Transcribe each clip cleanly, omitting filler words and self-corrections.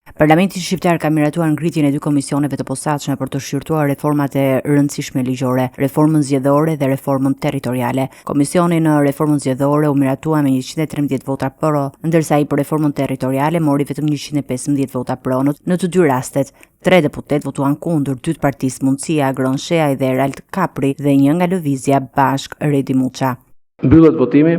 Parlamenti shqiptar ka miratuar ngritjen e dy komisioneve të posaçme për të shqyrtuar reformat e rëndësishme ligjore, reformën zgjedhore dhe reformën territoriale. Komisioni në reformën zgjedhore u miratua me 113 vota pro, ndërsa ai për reformën territoriale mori vetëm 115 vota pro. Në të dy rastet, 3 deputet votuan kundër, 2 të Partisë Mundësia, Agron Sheaj dhe Erald Kapri dhe 1 nga Lëvizja Bashk Redi Muça. Mbyllet votimi.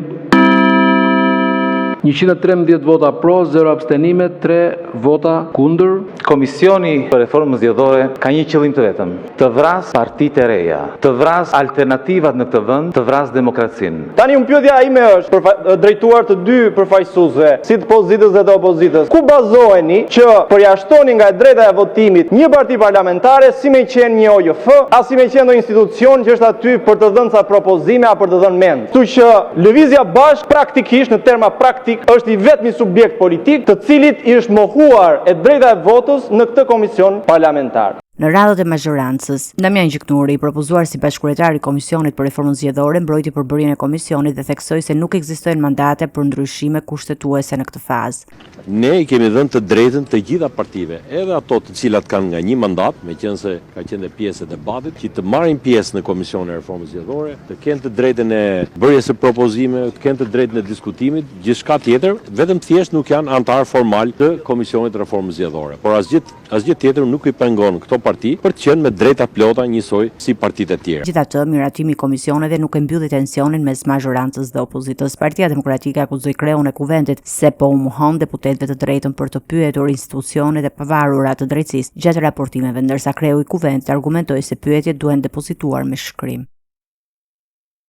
113 vota pro, 0 abstenime, 3 vota kundër. Komisioni për reformën zgjedhore ka një qëllim të vetëm: të vras partitë e reja, të vras alternativat në këtë vend, të vras demokracinë. Tani pyetja ime është drejtuar të dy përfaqësuesve, si të pozitës dhe të opozitës. Ku bazoheni që përjashtoni nga drejta e votimit një parti parlamentare si me qenë një OJF, as si me qenë një institucion që është aty për të dhënë ca propozime apo për të dhënë mend. Kështu që Lëvizja Bashk praktikisht në terma praktik është i vetmi subjekt politik të cilit i është mohuar e drejta e votës në këtë komision parlamentar. Në radhët e mazhorancës, Damian Gjiknuri, propozuar si bashkëkryetar i Komisionit për Reformën Zgjedhore, mbrojti përbërjen e komisionit dhe theksoi se nuk ekzistojnë mandate për ndryshime kushtetuese në këtë fazë. Ne i kemi dhënë të drejtën të gjitha partive, edhe ato të cilat kanë nga një mandat, meqense ka qenë pjesë e debatit, që të marrin pjesë në Komisionin e Reformës Zgjedhore, të kenë të drejtën e bërjes së propozime, të kenë të drejtën e diskutimit, gjithçka tjetër, vetëm thjesht nuk janë antar formal të Komisionit të Reformës Zgjedhore. Por asgjë tjetër nuk i pengon këto parti për të qenë me drejta plota njësoj si partitë e tjera. Gjithatë, miratimi i komisioneve nuk e mbylli tensionin mes mazhorancës dhe opozitës. Partia Demokratike akuzoi kreun e kuventit se po u mohon deputetëve të drejtën për të pyetur institucionet e pavarura të drejtësisë gjatë raportimeve, ndërsa kreu i kuventit argumentoi se pyetjet duhen depozituar me shkrim.